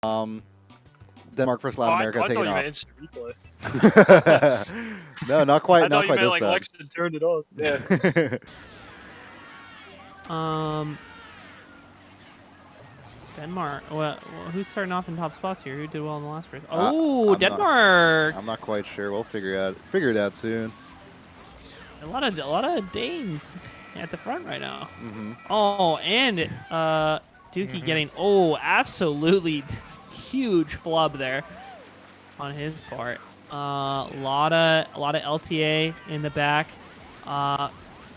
Denmark versus Latin America taking off. Instant replay. No, not quite. Not quite this like time. Lexington turned it off. Yeah. Denmark. Well, who's starting off in top spots here? Who did well in the last race? Oh, Denmark. I'm not quite sure. We'll figure it out soon. A lot of Danes at the front right now. Mm-hmm. Oh, and Dookie getting absolutely huge flub there on his part. A lot of LTA in the back.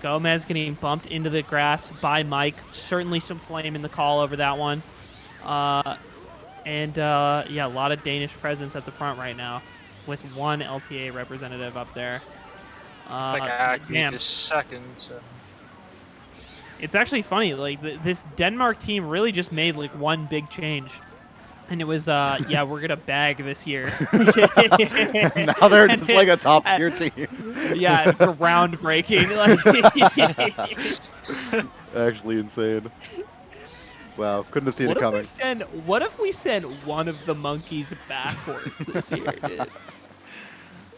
Gomez getting bumped into the grass by Mike. Certainly some flame in the call over that one. Yeah, a lot of Danish presence at the front right now, with one LTA representative up there. Just seconds. It's actually funny. Like this Denmark team really just made like one big change, and it was yeah, we're gonna bag this year. Now they're just like a top tier team. Yeah, groundbreaking. Like, actually insane. Wow, couldn't have seen it coming. What if we send one of the monkeys backwards this year, dude?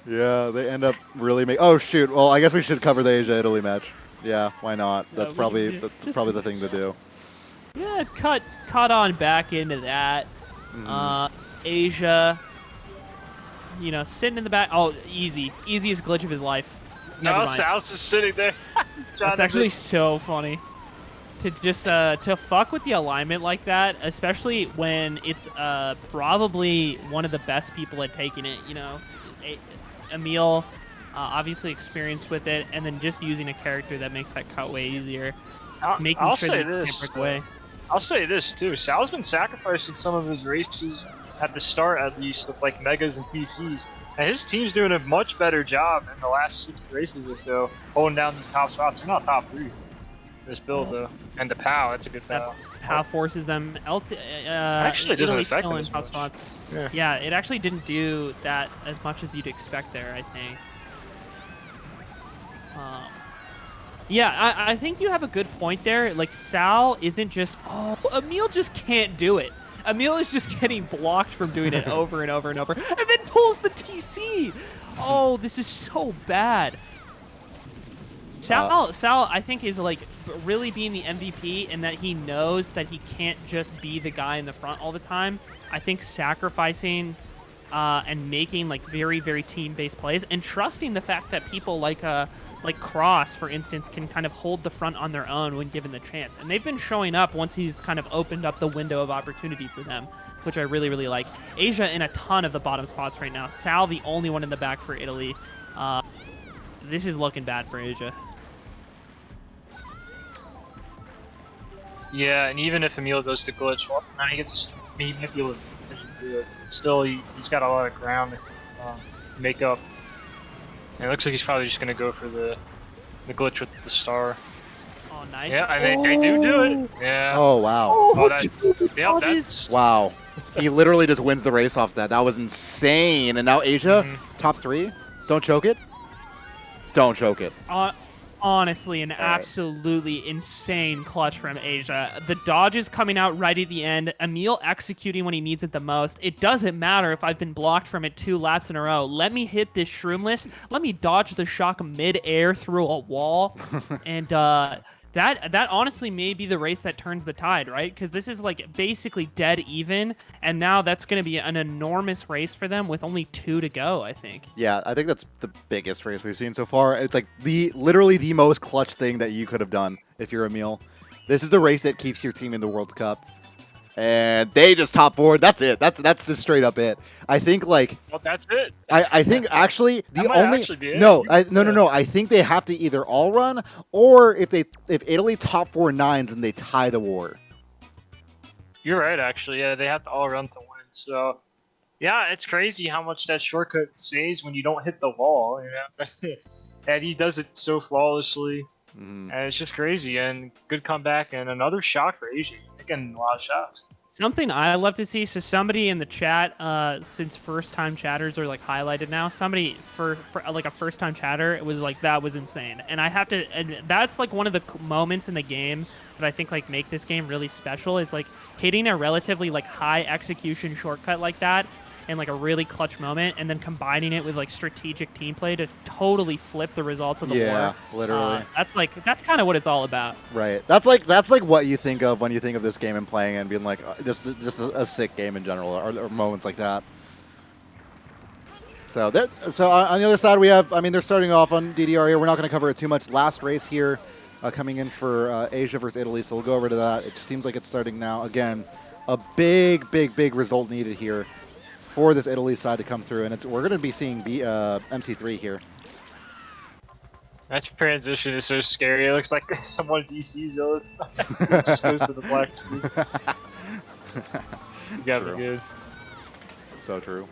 Yeah, they end up really making. Oh shoot! Well, I guess we should cover the Asia-Italy match. Yeah, why not? That's probably the thing to do. Yeah, cut on back into that. Asia, sitting in the back. Oh, easiest glitch of his life. No, Sal's just sitting there. That's actually so funny. To just to fuck with the alignment like that, especially when it's probably one of the best people at taking it. Emil, obviously experienced with it, and then just using a character that makes that cut way easier. I'll say this too. Sal's been sacrificing some of his races at the start, at least, with like megas and TCs, and his team's doing a much better job in the last 6 races or so, holding down these top spots. They're not top 3. This build though, and the POW, that's a good POW. POW forces them. Actually, doesn't affect them as much. Spots. Yeah, it actually didn't do that as much as you'd expect there, I think. Yeah, I think you have a good point there. Like, Sal isn't just, Emil just can't do it. Emil is just getting blocked from doing it over and over and over, and then pulls the TC. Oh, this is so bad. Sal, I think, is like really being the MVP in that he knows that he can't just be the guy in the front all the time. I think sacrificing and making like very, very team-based plays and trusting the fact that people like Cross, for instance, can kind of hold the front on their own when given the chance. And they've been showing up once he's kind of opened up the window of opportunity for them, which I really, really like. Asia in a ton of the bottom spots right now. Sal, the only one in the back for Italy. This is looking bad for Asia. Yeah, and even if Emil goes to glitch, well, now he gets manipulative. Still, he's got a lot of ground to make up. And it looks like he's probably just going to go for the glitch with the star. Oh, nice. Yeah, I mean, they do it. Yeah. Oh, wow. That's... Wow. He literally just wins the race off that. That was insane. And now Asia, top 3. Don't choke it. Don't choke it. Honestly, an absolutely insane clutch from Asia. The dodges coming out right at the end. Emil executing when he needs it the most. It doesn't matter if I've been blocked from it 2 laps in a row. Let me hit this shroomless. Let me dodge the shock mid-air through a wall. And that honestly may be the race that turns the tide, right? Because this is like basically dead even, and now that's going to be an enormous race for them with only 2 to go, I think. Yeah, I think that's the biggest race we've seen so far. It's like literally the most clutch thing that you could have done if you're Emil. This is the race that keeps your team in the World Cup. And they just top 4. That's it. That's just straight up it. I think like. Well, that's it. I think actually the only actually be it. no. I think they have to either all run or if Italy top 4 nines and they tie the war. You're right, actually. Yeah, they have to all run to win. So, yeah, it's crazy how much that shortcut saves when you don't hit the wall. And he does it so flawlessly. And it's just crazy. And good comeback and another shot for Asia. Getting a lot of shots. Something I love to see. So somebody in the chat, since first-time chatters are like highlighted now, somebody for like a first-time chatter, it was like, that was insane. And I have to, and that's like one of the moments in the game that I think like make this game really special is like hitting a relatively like high execution shortcut like that in like a really clutch moment, and then combining it with like strategic team play to totally flip the results of the Yeah, war. literally. That's kind of what it's all about. Right. That's like what you think of when you think of this game and playing and being like just a sick game in general, or moments like that. So on the other side we have, I mean, they're starting off on DDR here. We're not going to cover it too much. Last race here, coming in for Asia versus Italy. So we'll go over to that. It just seems like it's starting now. Again, a big result needed here for this Italy side to come through, and we're going to be seeing MC3 here. That transition is so scary. It looks like someone DC's all the time. It just goes to the black screen. You gotta be good. So true.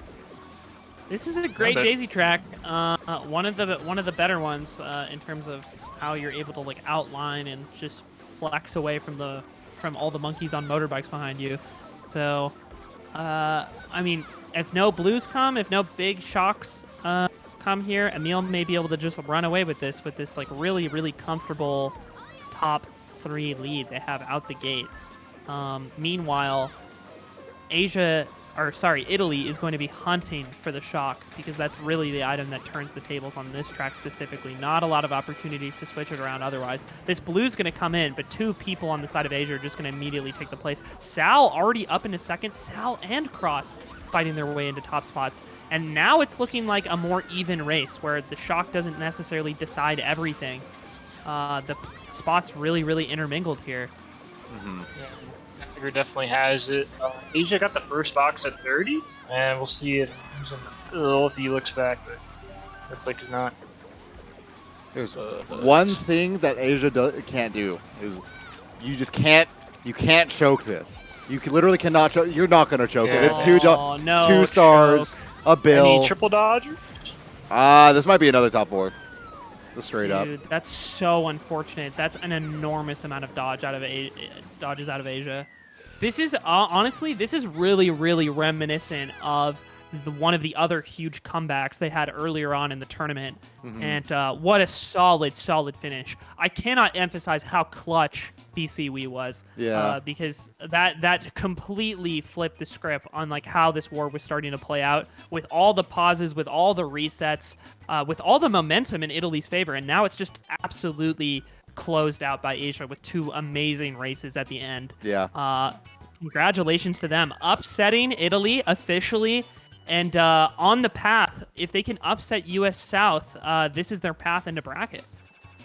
This is a great Daisy track. One of the better ones in terms of how you're able to like outline and just flex away from all the monkeys on motorbikes behind you. So, I mean, if no blues come, if no big shocks come here, Emil may be able to just run away with this like really comfortable top 3 lead they have out the gate. Meanwhile, Italy is going to be hunting for the shock, because that's really the item that turns the tables on this track specifically. Not a lot of opportunities to switch it around otherwise. This blue's going to come in, but 2 people on the side of Asia are just going to immediately take the place. Sal already up into second. Sal and Cross fighting their way into top spots. And now it's looking like a more even race where the shock doesn't necessarily decide everything. The spots really intermingled here. Yeah. Definitely has it. Asia got the first box at 30, and we'll see if he looks back, but looks like he's not. There's one thing that Asia can't do is you can't choke this. You literally cannot choke. You're not gonna choke it. It's 2 stars, a bill. Any triple dodge? This might be another top 4. Just straight up. Dude, that's so unfortunate. That's an enormous amount of dodges out of Asia. This is honestly, this is really reminiscent of one of the other huge comebacks they had earlier on in the tournament. And what a solid finish. I cannot emphasize how clutch BC Wii was. Yeah. Because that completely flipped the script on like how this war was starting to play out, with all the pauses, with all the resets, with all the momentum in Italy's favor. And now it's just absolutely closed out by Asia with 2 amazing races at the end. Yeah. Congratulations to them. Upsetting Italy officially, and on the path. If they can upset US South, this is their path into bracket.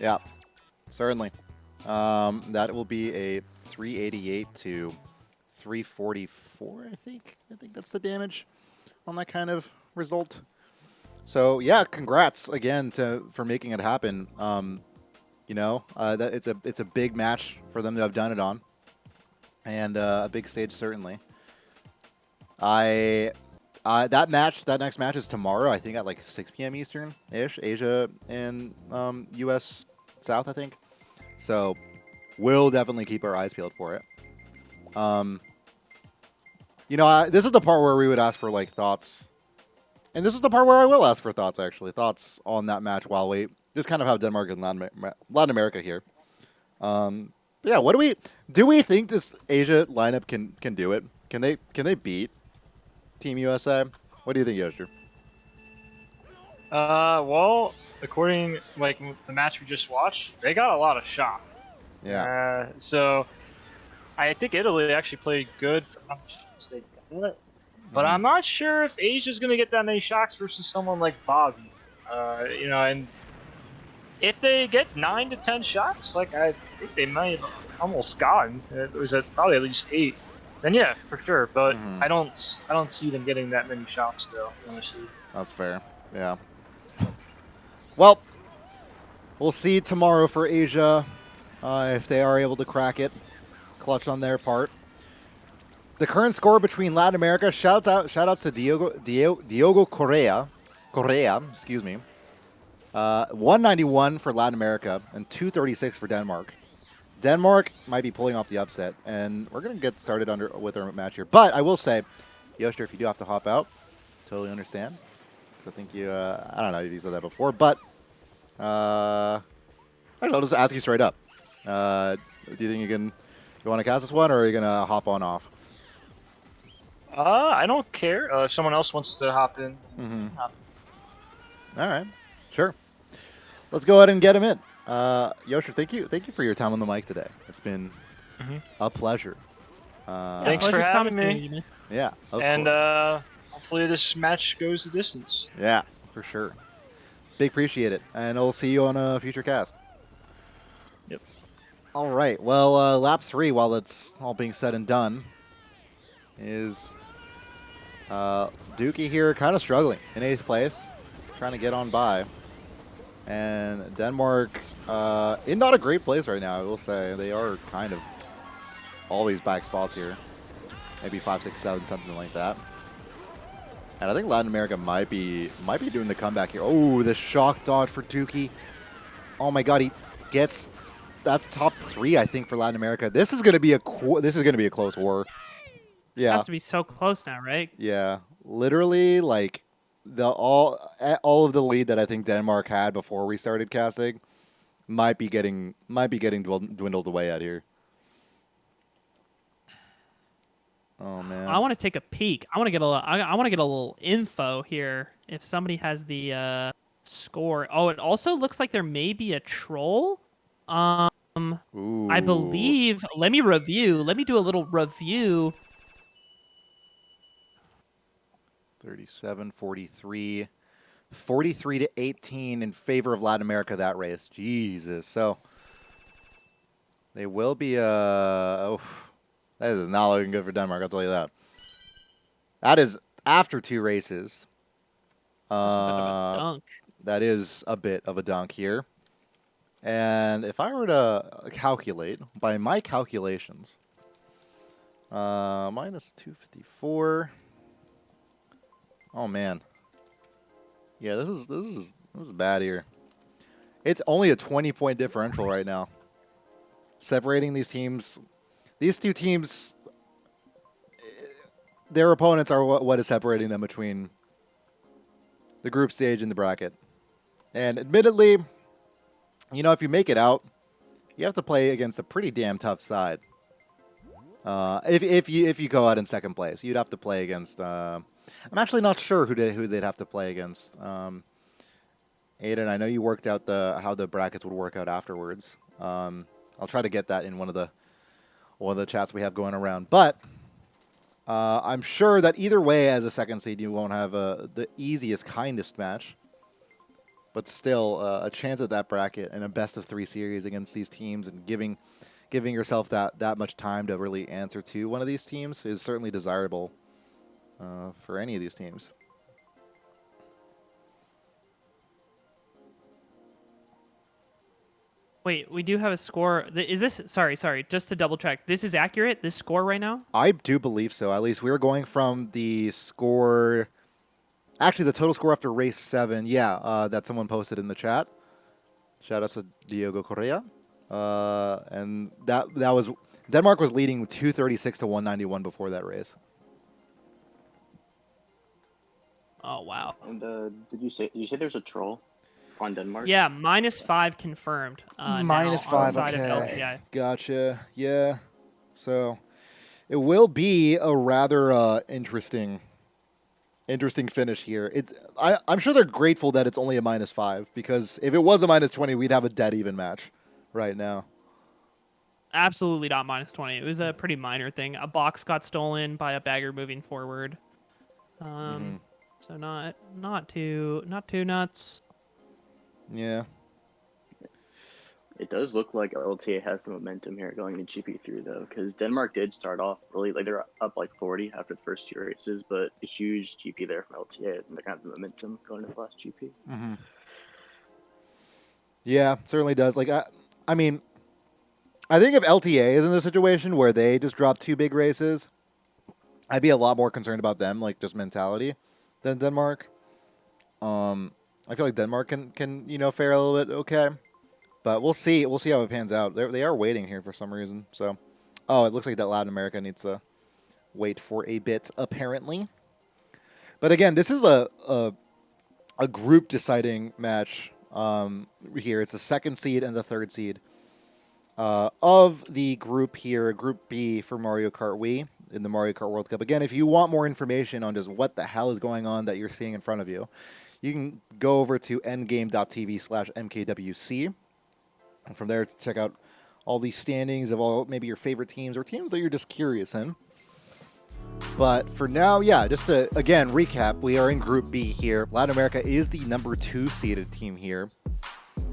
Yeah, certainly. That will be a 388 to 344, I think. I think that's the damage on that kind of result. So yeah, congrats again for making it happen. You know, that it's a big match for them to have done it on, and a big stage certainly. That next match is tomorrow. I think at like 6 p.m. Eastern ish. Asia and US South, I think. So we'll definitely keep our eyes peeled for it. You know, this is the part where we would ask for like thoughts, and this is the part where I will ask for thoughts. Actually, thoughts on that match while we just kind of have Denmark and Latin America here. Yeah, what do we think this Asia lineup can do it? Can they beat Team USA? What do you think, Yoster? Well, according like the match we just watched, they got a lot of shock. Yeah. So I think Italy actually played good for how much shots they got. But I'm not sure if Asia's gonna get that many shocks versus someone like Bobby. You know, and if they get 9 to 10 shots, like I think they might have almost gotten. It was probably at least 8. Then yeah, for sure. But I don't see them getting that many shots though. Honestly. That's fair. Yeah. Well, we'll see tomorrow for Asia if they are able to crack it. Clutch on their part. The current score between Latin America. Shout outs to Diogo Correa, excuse me. 191 for Latin America and 236 for Denmark. Denmark might be pulling off the upset, and we're going to get started with our match here. But I will say, Yoster, if you do have to hop out, totally understand. Because I think you, I don't know if you said that before, but I don't know, I'll just ask you straight up. Do you think you want to cast this one, or are you gonna hop on off? I don't care. If someone else wants to hop in, hop in. All right, sure. Let's go ahead and get him in. Yosher, thank you for your time on the mic today. It's been a pleasure. Thanks for having me. Yeah, of and course. hopefully this match goes the distance. Yeah, for sure. Big appreciate it, and I'll see you on a future cast. Yep. All right. Well, lap 3, while it's all being said and done, is Dookie here kind of struggling in 8th place, trying to get on by. And Denmark in not a great place right now, I will say. They are kind of all these back spots here. Maybe 5, 6, 7, something like that. And I think Latin America might be doing the comeback here. Oh, the shock dodge for Dookie. Oh my God, he gets. That's top 3, I think, for Latin America. This is gonna be a close war. Yeah, It has to be so close now, right? yeah. Literally, like all of the lead that I think Denmark had before we started casting might be getting dwindled away out here. Oh man. I want to take a peek. I want to get a little info here. If somebody has the score. Oh, it also looks like there may be a troll. Ooh. I believe. Let me review. Let me do a little review. 37, 43, 43 to 18 in favor of Latin America that race. Jesus. So they will be oh, that is not looking good for Denmark, I'll tell you that. That is after 2 races. That's a bit of a dunk. That is a bit of a dunk here. And if I were to calculate, by my calculations, minus 254. Oh man. Yeah, this is bad here. It's only a 20-point differential right now. Separating these teams. These two teams, their opponents are what is separating them between the group stage and the bracket. And admittedly, you know, if you make it out, you have to play against a pretty damn tough side. If you go out in 2nd place, you'd have to play against. I'm actually not sure who they'd have to play against. Aiden, I know you worked out how the brackets would work out afterwards. I'll try to get that in one of the chats we have going around. But I'm sure that either way, as a 2nd seed, you won't have the easiest, kindest match. But still, a chance at that bracket and a best-of-3 series against these teams, and giving yourself that much time to really answer to one of these teams is certainly desirable for any of these teams. Wait, we do have a score. Is this sorry, just to double check. This is accurate, this score right now? I do believe so. At least we were going from the score. Actually, the total score after race 7. Yeah, that someone posted in the chat. Shout out to Diego Correa. And that was Denmark was leading 236 to 191 before that race. Oh wow. And did you say there's a troll on Denmark? Yeah, -5 confirmed. -5. Okay. Gotcha. Yeah. So it will be a rather interesting finish here. I'm sure they're grateful that it's only a -5, because if it was a -20, we'd have a dead even match right now. Absolutely not -20. It was a pretty minor thing. A box got stolen by a bagger moving forward. So not too nuts. Yeah. It does look like LTA has the momentum here going into GP3 though, because Denmark did start off really like they're up like 40 after the first 2 races, but a huge GP there from LTA, and they have the momentum going into the last GP. Yeah, certainly does. Like I mean, I think if LTA is in the situation where they just drop 2 big races, I'd be a lot more concerned about them, like just mentality, than Denmark. I feel like Denmark can fare a little bit okay. But we'll see. We'll see how it pans out. They are waiting here for some reason. So, oh, it looks like that Latin America needs to wait for a bit, apparently. But again, this is a group deciding match here. It's the 2nd seed and the 3rd seed. of the group here, Group B for Mario Kart Wii in the Mario Kart World Cup. Again, if you want more information on just what the hell is going on that you're seeing in front of you, you can go over to endgame.tv/MKWC. And from there, check out all these standings of all maybe your favorite teams or teams that you're just curious in. But for now, yeah, just to, again, recap, we are in Group B here. Latin America is the number 2 seeded team here.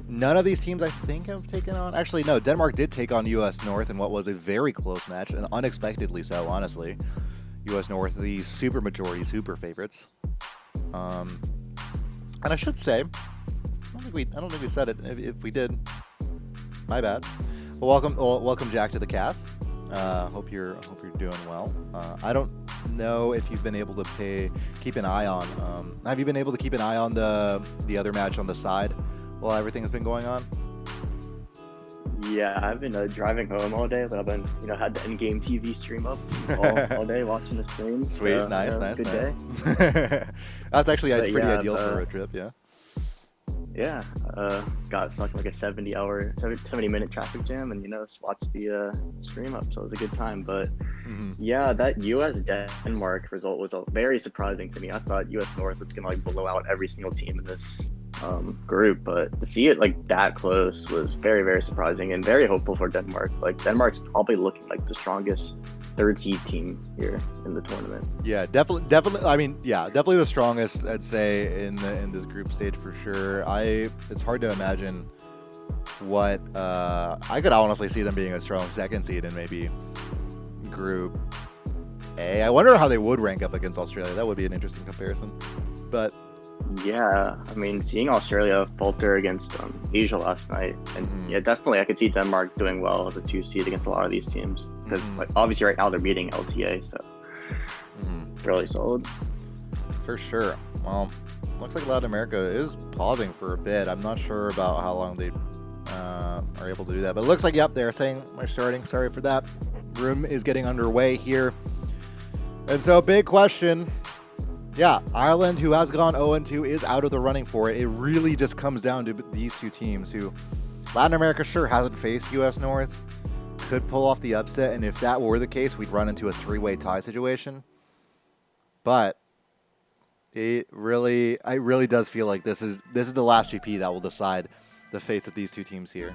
None of these teams, I think, have taken on... Actually, no, Denmark did take on U.S. North in what was a very close match, and unexpectedly so, honestly. U.S. North, the super majority, super favorites. And I should say, I don't think we said it. If we did, my bad. Well, welcome Jack to the cast. Hope you're doing well. I don't know if you've been able to keep an eye on. Have you been able to keep an eye on the other match on the side while everything has been going on? Yeah, I've been driving home all day, but I've been had the in-game TV stream up all day watching the stream. Sweet, so, nice. Day. That's actually pretty ideal for a road trip, yeah. Yeah, got stuck in like a 70-minute traffic jam, and watched the stream up, so it was a good time. But yeah, that U.S. Denmark result was very surprising to me. I thought U.S. North was gonna blow out every single team in this group, but to see it that close was very, very surprising and very hopeful for Denmark. Denmark's probably looking like the strongest third seed team here in the tournament. Yeah, definitely. I mean, yeah, definitely the strongest, I'd say, in this group stage for sure. It's hard to imagine what I could honestly see them being a strong second seed in maybe Group A. I wonder how they would rank up against Australia. That would be an interesting comparison. But yeah, I mean, seeing Australia falter against Asia last night, and yeah, definitely I could see Denmark doing well as a 2 seed against a lot of these teams, because obviously right now they're beating LTA, so really solid. For sure. Well, looks like Latin America is pausing for a bit. I'm not sure about how long they are able to do that, but it looks like, yep, they're saying they're starting. Sorry for that. Room is getting underway here. And so, big question. Yeah, Ireland, who has gone 0-2, is out of the running for it. It really just comes down to these two teams who Latin America sure hasn't faced U.S. North, could pull off the upset, and if that were the case, we'd run into a 3-way tie situation. But it really does feel like this is the last GP that will decide the fates of these two teams here.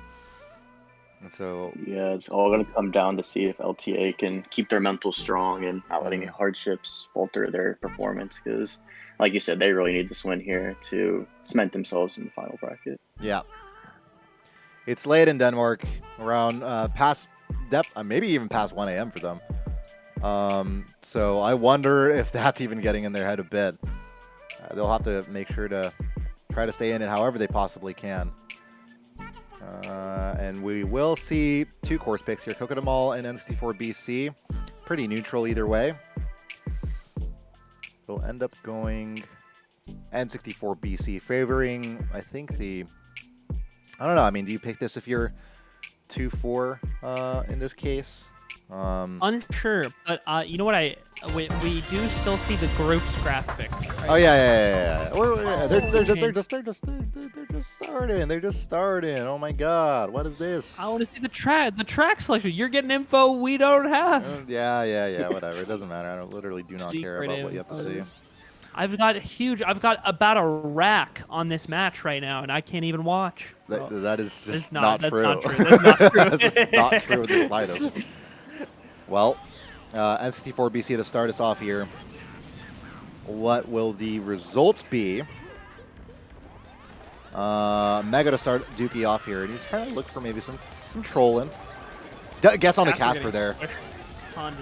And so yeah, it's all going to come down to see if LTA can keep their mental strong and not letting hardships alter their performance, because like you said, they really need this win here to cement themselves in the final bracket. Yeah, it's late in Denmark, around maybe even past 1 a.m. for them. So I wonder if that's even getting in their head a bit. They'll have to make sure to try to stay in it however they possibly can. And we will see 2 course picks here, Kokodamal and N64BC. Pretty neutral either way. We'll end up going N64BC, favoring, I think, I don't know, I mean, do you pick this if you're 2-4 in this case? Unsure, but you know what? We do still see the groups graphic. Right? Oh yeah. They're just starting. They're just starting. Oh my God, what is this? I want to see the track selection. You're getting info we don't have. Yeah. Whatever. It doesn't matter. I literally do not care about what you have to see. I've got about a rack on this match right now, and I can't even watch. That is just not true. That's not true. That's just not true in the slightest. Well, N64BC to start us off here. What will the result be? Mega to start Dookie off here, and he's trying to look for maybe some trolling. Gets on the Casper there. 100%.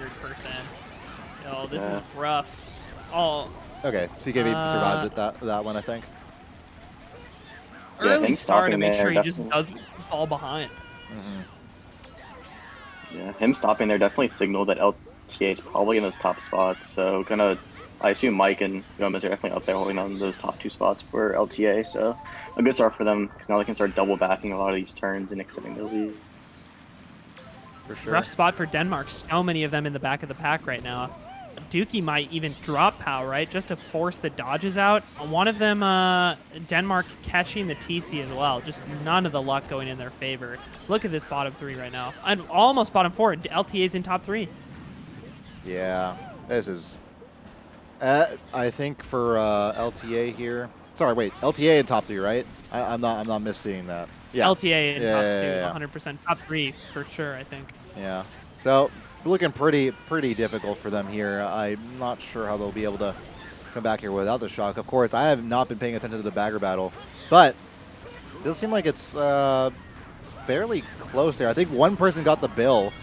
Oh, this is rough. Oh. Okay, CKB survives it that one, I think. Early start to make sure he just doesn't fall behind. Yeah, him stopping there definitely signaled that LTA is probably in those top spots. So I assume Mike and Gomez are definitely up there holding on to those top 2 spots for LTA. So a good start for them, because now they can start double backing a lot of these turns and extending their lead. For sure. Rough spot for Denmark. So many of them in the back of the pack right now. Dookie might even drop POW, right, just to force the dodges out. One of them, Denmark catching the TC as well. Just none of the luck going in their favor. Look at this bottom 3 right now. And almost bottom 4. LTA's in top 3. Yeah, this is... I think for LTA here... Sorry, wait. LTA in top 3, right? I'm not misseeing that. Yeah. LTA in top 2, 100%. Top 3 for sure, I think. Yeah. So looking pretty difficult for them here. I'm not sure how they'll be able to come back here without the shock. Of course, I have not been paying attention to the bagger battle, but it does seem like it's fairly close there. I think one person got the bill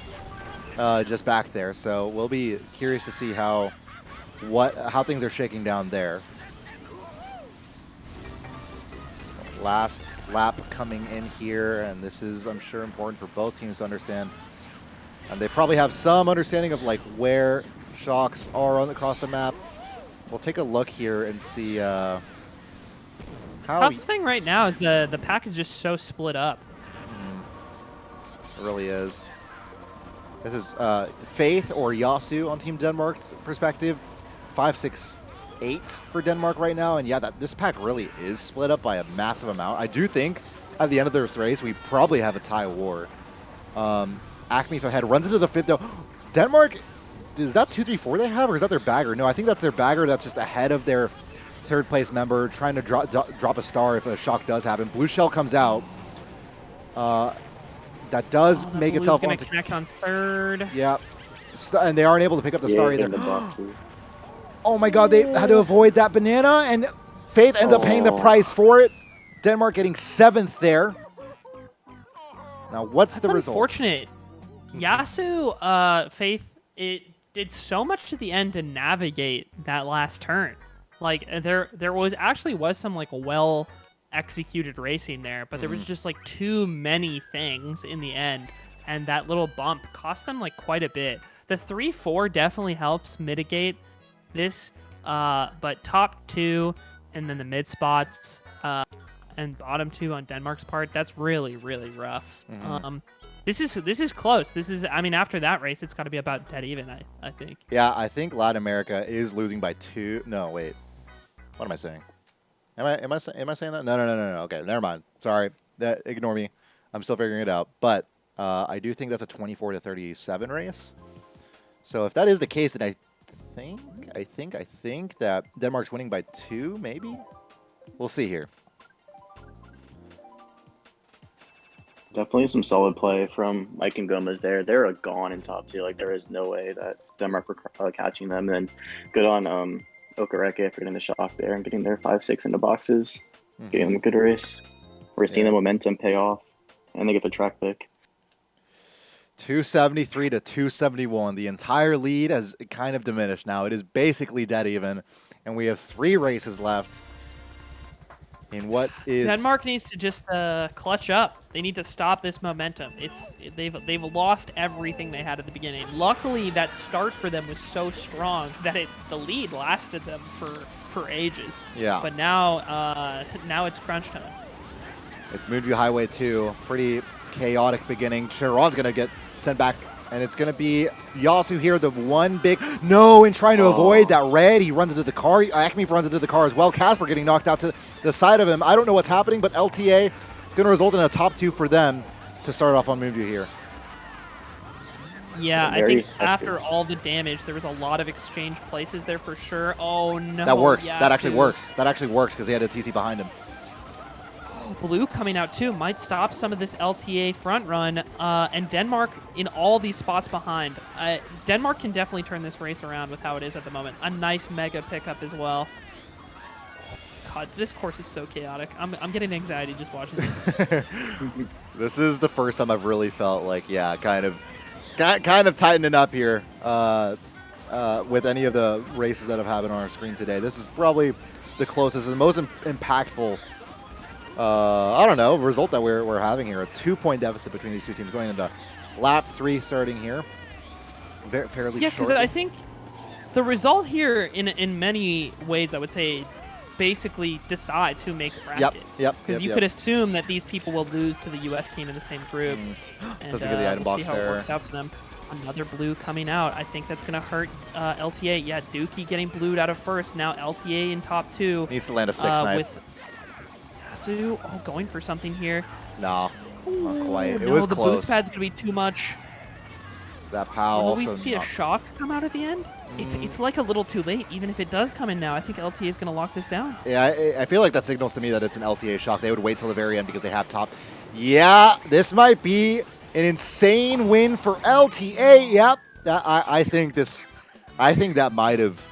just back there, so we'll be curious to see how things are shaking down there. Last lap coming in here, and this is, I'm sure, important for both teams to understand. And they probably have some understanding of like where shocks are across the map. We'll take a look here and see how. Tough thing right now is the pack is just so split up. It really is. This is Faith or Yasu on Team Denmark's perspective. 5, 6, 8 for Denmark right now, and yeah, this pack really is split up by a massive amount. I do think at the end of this race we probably have a tie war. Acme ahead runs into the 5th though. Denmark, is that 2, 3, 4 they have, or is that their bagger? No, I think that's their bagger that's just ahead of their 3rd place member, trying to drop a star if a shock does happen. Blue shell comes out. That does make itself onto... Blue's gonna connect on 3rd. Yeah, and they aren't able to pick up the star either. Oh my god, they had to avoid that banana, and Faith ends up paying the price for it. Denmark getting 7th there. Now, what's the result? Unfortunate. Yasu, Faith, it did so much to the end to navigate that last turn. Like, there was some like well executed racing there, but there was just like too many things in the end, and that little bump cost them like quite a bit. The 3-4 definitely helps mitigate this, but top 2 and then the mid spots and bottom 2 on Denmark's part, that's really rough. This is close. I mean, after that race, it's got to be about dead even, I think. Yeah, I think Latin America is losing by 2. No, wait. What am I saying? Am I saying that? No. Okay, never mind. Sorry. Ignore me. I'm still figuring it out. But I do think that's a 24-37 race. So if that is the case, then I think that Denmark's winning by 2, maybe? We'll see here. Definitely some solid play from Mike and Gomez there. They're gone in top 2. Like, there is no way that Denmark were catching them. And then good on Okereke for getting the shock there and getting their 5, 6 into boxes, getting them a good race. We're seeing the momentum pay off, and they get the track pick. 273 to 271. The entire lead has kind of diminished now. It is basically dead even, and we have 3 races left. In what is Denmark needs to just clutch up. They need to stop this momentum. They've lost everything they had at the beginning. Luckily, that start for them was so strong that the lead lasted them for ages. Yeah. But now it's crunch time. It's Moonview Highway 2. Pretty chaotic beginning. Sharon's gonna get sent back, and it's gonna be Yasu here. The one big no, and trying to avoid that red. He runs into the car. Acme runs into the car as well. Casper getting knocked out to the side of him. I don't know what's happening, but LTA is going to result in a top 2 for them to start off on Moonview here. Yeah, I think after all the damage, there was a lot of exchange places there for sure. Oh no, that works. Yasu. That actually works. That actually works because he had a TC behind him. Blue coming out too might stop some of this LTA front run, and Denmark in all these spots behind. Denmark can definitely turn this race around with how it is at the moment. A nice mega pickup as well. God, this course is so chaotic. I'm getting anxiety just watching this. This is the first time I've really felt like, yeah, kind of tightening up here with any of the races that have happened on our screen today. This is probably the closest and most impactful I don't know, result that we're having here. A 2-point deficit between these two teams going into lap 3 starting here. Fairly yeah, short. because I think the result here in many ways, I would say, basically decides who makes bracket. Yep. Because you could assume that these people will lose to the U.S. team in the same group. And Doesn't get the item we'll box see how there. it works out for them. Another blue coming out. I think that's going to hurt LTA. Yeah, Dookie getting blued out of first. Now LTA in top 2. Needs to land a 6-knife. With Yasu, going for something here. No, not quite. It No, was the close. boost pad's going to be too much. That POW Will also we see a shock come out at the end? It's like a little too late. Even if it does come in now, I think LTA is going to lock this down. Yeah, I feel like that signals to me that it's an LTA shock. They would wait till the very end because they have top. Yeah, this might be an insane win for LTA. Yep, I think that might have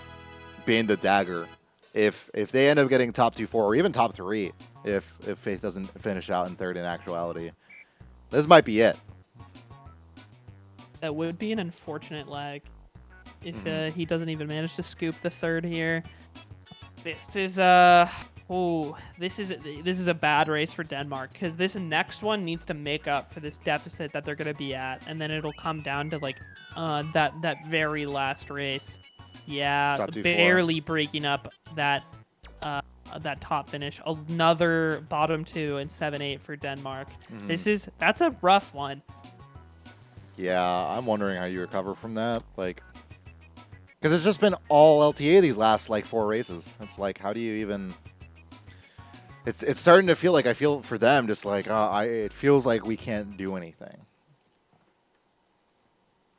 been the dagger if they end up getting top 2-4 or even top 3 if Faith doesn't finish out in third in actuality. This might be it. That would be an unfortunate lag if he doesn't even manage to scoop the third here. This is this is a bad race for Denmark because this next one needs to make up for this deficit that they're going to be at, and then it'll come down to like that very last race. Yeah, barely breaking up that that top finish. Another bottom 2 and 7-8 for Denmark. That's a rough one. Yeah, I'm wondering how you recover from that. Like, because it's just been all LTA these last, like, 4 races. It's like, how do you even... It's starting to feel like I feel for them just like, it feels like we can't do anything.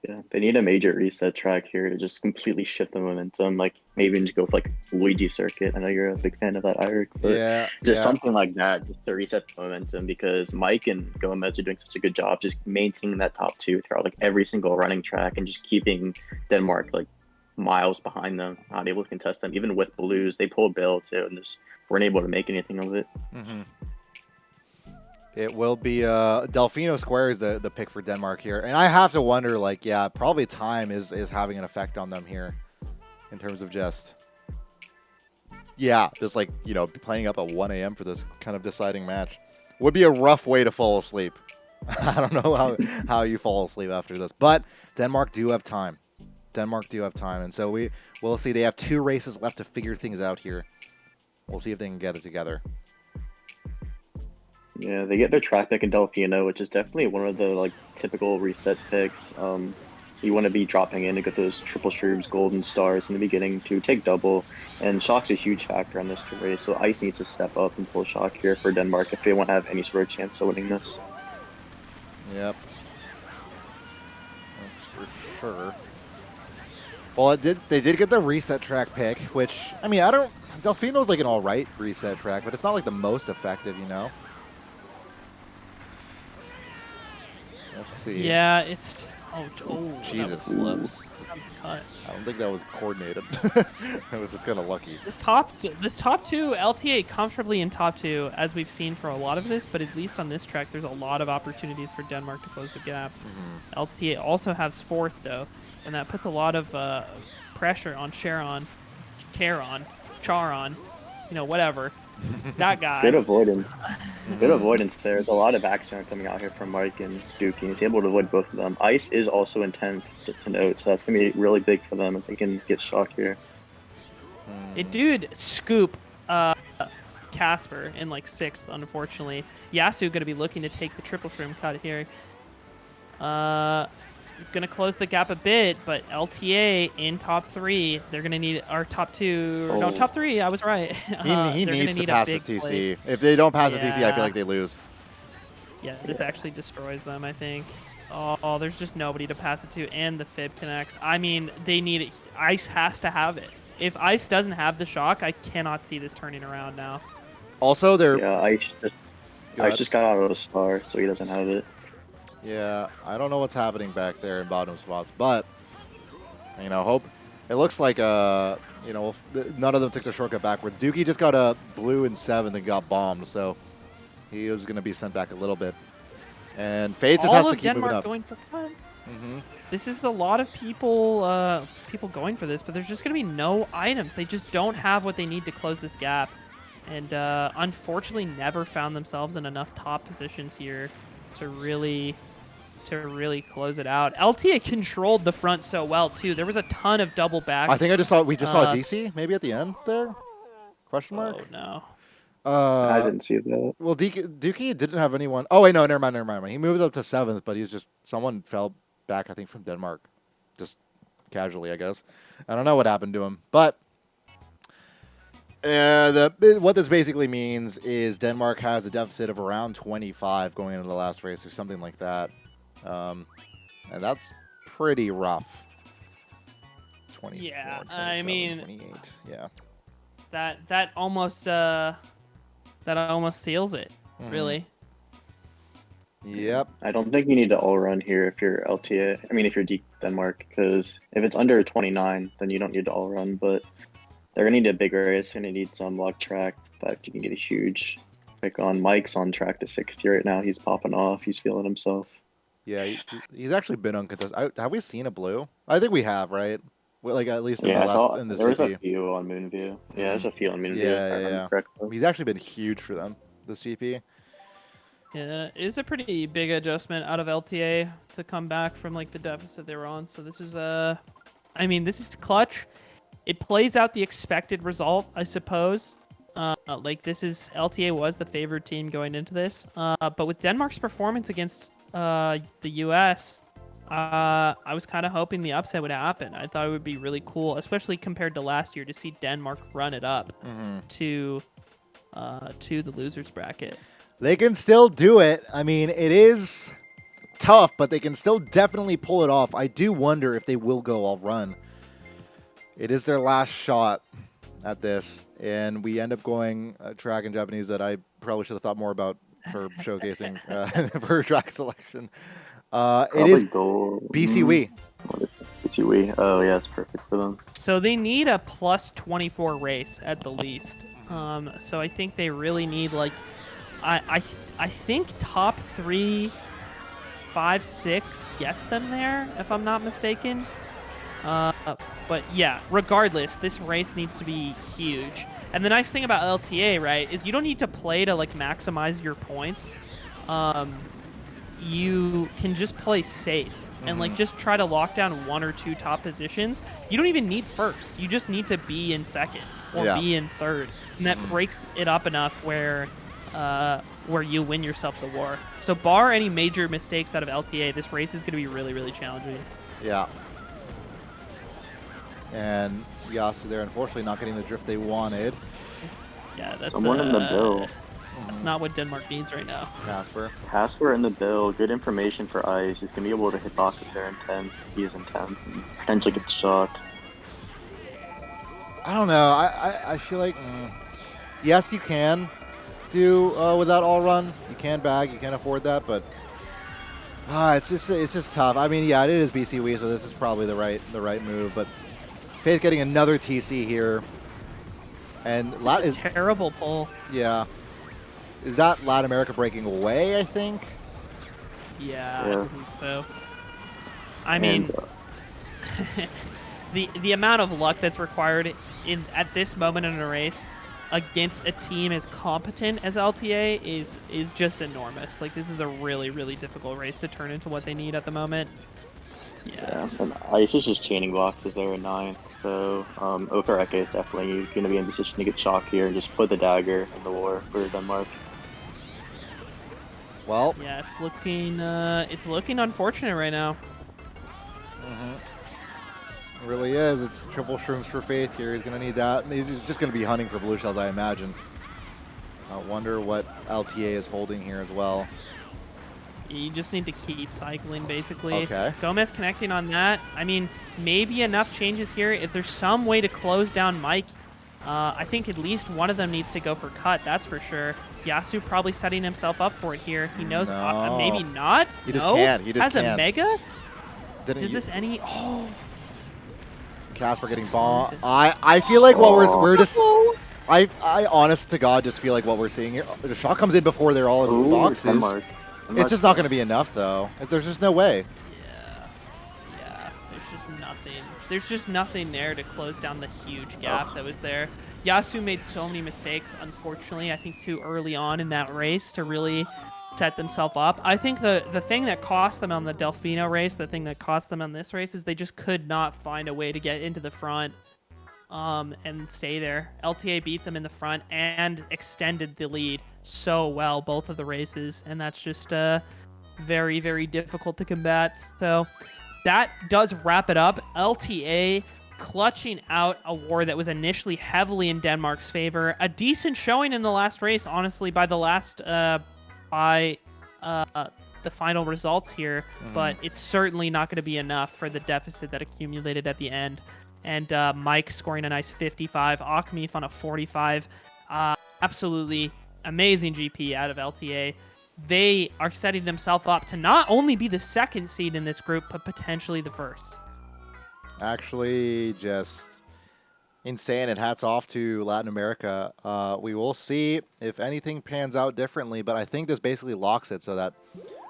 Yeah, they need a major reset track here to just completely shift the momentum. Like, maybe just go for, like, Luigi circuit. I know you're a big fan of that, Eric. But just something like that, just to reset the momentum, because Mike and Gomez are doing such a good job just maintaining that top 2 throughout, like, every single running track and just keeping Denmark, like, miles behind them, not able to contest them. Even with blues, they pulled bail, too, and just weren't able to make anything of it. It will be Delfino Square is the pick for Denmark here. And I have to wonder, like, yeah, probably time is having an effect on them here in terms of just, just like, you know, playing up at 1 a.m. for this kind of deciding match. Would be a rough way to fall asleep. I don't know how you fall asleep after this. But Denmark do have time. And so we'll see. They have 2 races left to figure things out here. We'll see if they can get it together. Yeah, they get their track pick in Delfino, which is definitely one of the like typical reset picks. You want to be dropping in to get those triple streams, golden stars in the beginning to take double, and shock's a huge factor on this race. So Ice needs to step up and pull shock here for Denmark if they want to have any sort of chance of winning this. Yep, that's for sure. Well, they did get the reset track pick, which I mean Delfino's like an all right reset track, but it's not like the most effective, you know. Let's see. Yeah, it's... Oh, Jesus. That was I don't think that was coordinated. I was just kind of lucky. This top 2, LTA comfortably in top 2, as we've seen for a lot of this, but at least on this track, there's a lot of opportunities for Denmark to close the gap. LTA also has 4th, though, and that puts a lot of pressure on Charon, you know, whatever. That guy. Good avoidance. Good avoidance there. There's a lot of accident coming out here from Mike and Dookie. He's able to avoid both of them. Ice is also in 10th to note, so that's going to be really big for them if they can get shock here. It did scoop Casper in like 6th, unfortunately. Yasu going to be looking to take the triple shroom cut here. Going to close the gap a bit, but LTA in top 3. They're going to need our top 2. No, top 3. I was right. He needs to pass this TC. If they don't pass the TC, I feel like they lose. Yeah, this actually destroys them, I think. Oh, there's just nobody to pass it to, and the fib connects. I mean, they need it. Ice has to have it. If Ice doesn't have the shock, I cannot see this turning around now. Also, they're... Yeah, Ice just got out of the star, so he doesn't have it. Yeah, I don't know what's happening back there in bottom spots, but, you know, it looks like, you know, none of them took the shortcut backwards. Dookie just got a blue in 7th and got bombed, so he was going to be sent back a little bit. And Faith just has to keep moving up. Going for fun. This is a lot of people going for this, but there's just going to be no items. They just don't have what they need to close this gap. And unfortunately never found themselves in enough top positions here to really close it out. LTA controlled the front so well too. There was a ton of double back. I think we just saw GC maybe at the end there. Question mark? Oh no. I didn't see that. Well, Dookie didn't have anyone. Oh wait, no, never mind. He moved up to 7th, but someone fell back, I think, from Denmark, just casually, I guess. I don't know what happened to him, but what this basically means is Denmark has a deficit of around 25 going into the last race or something like that, and that's pretty rough. 24, Yeah, 27, I mean, 28, yeah. That almost seals it, really. Yep. I don't think you need to all run here if you're LTA. I mean, if you're Denmark, because if it's under 29, then you don't need to all run. But they're gonna need a big race. They're gonna need some luck track. But you can get a huge pick on. Mike's on track to 60 right now. He's popping off. He's feeling himself. Yeah, he's actually been uncontested. Have we seen a blue? I think we have, right? Well, like at least in the I last saw in this there was GP. a few on Moonview. Yeah, there's a few on Moonview. Yeah, if I yeah. remember correctly. He's actually been huge for them this GP. Yeah, it's a pretty big adjustment out of LTA to come back from like the deficit they were on. So this is I mean, this is clutch. It plays out the expected result, I suppose. Like this is LTA was the favored team going into this. But with Denmark's performance against the US, I was kind of hoping the upset would happen. I thought it would be really cool, especially compared to last year, to see Denmark run it up to the losers bracket. They can still do it. I mean, it is tough, but they can still definitely pull it off. I do wonder if they will go all run. It is their last shot at this, and we end up going track in Japanese that I probably should have thought more about for showcasing for track selection. It is BCW. BCW. Oh yeah, it's perfect for them. So they need a plus 24 race at the least. So I think they really need like, I think top 3, 5, 6 gets them there, if I'm not mistaken. But yeah, regardless, this race needs to be huge. And the nice thing about LTA, right, is you don't need to play to like maximize your points. You can just play safe and like just try to lock down 1 or 2 top positions. You don't even need first. You just need to be in second or be in third, and that breaks it up enough where you win yourself the war. So bar any major mistakes out of LTA, this race is going to be really, really challenging. Yeah. And Yasu there, unfortunately, not getting the drift they wanted. Yeah, that's someone in the bill. That's not what Denmark needs right now. Casper in the bill. Good information for Ice. He's gonna be able to hit boxes there in 10. He is in 10. And potentially get shocked. I don't know. I feel like yes, you can do without all run. You can bag. You can afford that, but it's just tough. I mean, yeah, it is BCW, so this is probably the right move. But Faith getting another TC here, and is terrible pull. Yeah. Is that Latin America breaking away, I think? Yeah. I think so. I mean, the amount of luck that's required at this moment in a race against a team as competent as LTA is just enormous. Like, this is a really, really difficult race to turn into what they need at the moment. Yeah, and Ice is just chaining boxes there at 9. So Okareke is definitely going to be in position to get shocked here and just put the dagger in the war for Denmark. Well, yeah, it's looking unfortunate right now. It really is. It's triple shrooms for Faith here. He's going to need that. He's just going to be hunting for blue shells, I imagine. I wonder what LTA is holding here as well. You just need to keep cycling, basically. Okay. Gomez connecting on that. I mean, maybe enough changes here. If there's some way to close down Mike, I think at least one of them needs to go for cut, that's for sure. Yasu probably setting himself up for it here. He knows, maybe not. He just can't. He just can't. Has a mega? Does this any... Oh. Casper getting bombed. I feel like what we're just... I honest to God just feel like what we're seeing here. The shot comes in before they're all in boxes. Denmark. It's just not going to be enough, though. There's just no way. Yeah. There's just nothing. There's just nothing there to close down the huge gap that was there. Yasu made so many mistakes, unfortunately, I think too early on in that race to really set themselves up. I think the thing that cost them on the Delfino race, the thing that cost them on this race, is they just could not find a way to get into the front and stay there. LTA beat them in the front and extended the lead so well both of the races, and that's just very, very difficult to combat. So that does wrap it up. LTA clutching out a war that was initially heavily in Denmark's favor. A decent showing in the last race, honestly, by the final results here, but it's certainly not going to be enough for the deficit that accumulated at the end. And Mike scoring a nice 55, Akmif on a 45. Absolutely amazing GP out of LTA. They are setting themselves up to not only be the second seed in this group, but potentially the first. Actually, just insane, and hats off to Latin America. We will see if anything pans out differently, but I think this basically locks it so that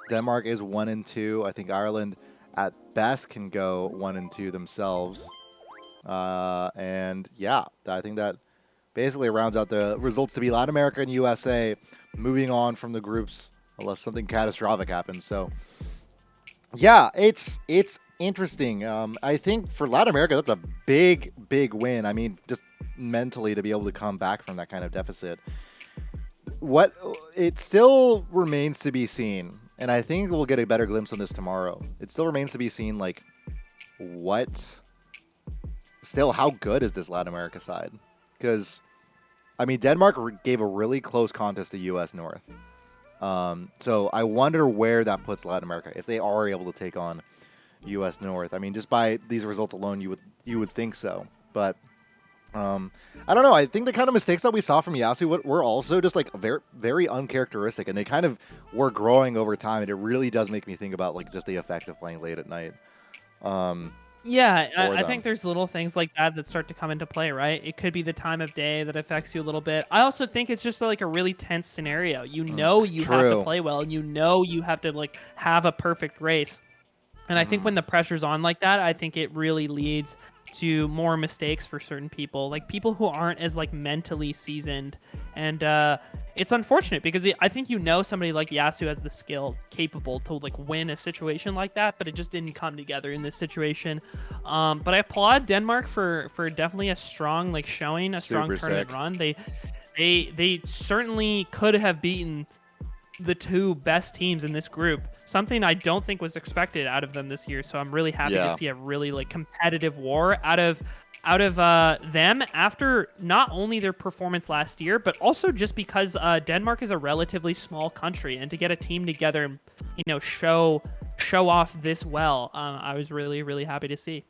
Denmark is 1-2. I think Ireland at best can go 1-2 themselves. And yeah, I think that basically rounds out the results to be Latin America and USA moving on from the groups unless something catastrophic happens. So yeah, it's interesting. I think for Latin America, that's a big win. I mean, just mentally to be able to come back from that kind of deficit. What it still remains to be seen, and I think we'll get a better glimpse on this tomorrow. It still remains to be seen, like, how good is this Latin America side? Because, I mean, Denmark gave a really close contest to US North. So I wonder where that puts Latin America, if they are able to take on US North. I mean, just by these results alone, you would think so. But I don't know. I think the kind of mistakes that we saw from Yasu were also just like very, very uncharacteristic, and they kind of were growing over time. And it really does make me think about like just the effect of playing late at night. Yeah, I think there's little things like that start to come into play, right? It could be the time of day that affects you a little bit. I also think it's just like a really tense scenario. You know you have to play well, and you know you have to like have a perfect race. And I think when the pressure's on like that, I think it really leads to more mistakes for certain people, like people who aren't as like mentally seasoned. And it's unfortunate because I think somebody like Yasu has the skill capable to like win a situation like that, but it just didn't come together in this situation. But I applaud Denmark for definitely a strong like showing, a strong tournament run. They certainly could have beaten the two best teams in this group, something I don't think was expected out of them this year. So I'm really happy to see a really like competitive war out of them after not only their performance last year, but also just because Denmark is a relatively small country, and to get a team together and show off this well, I was really happy to see.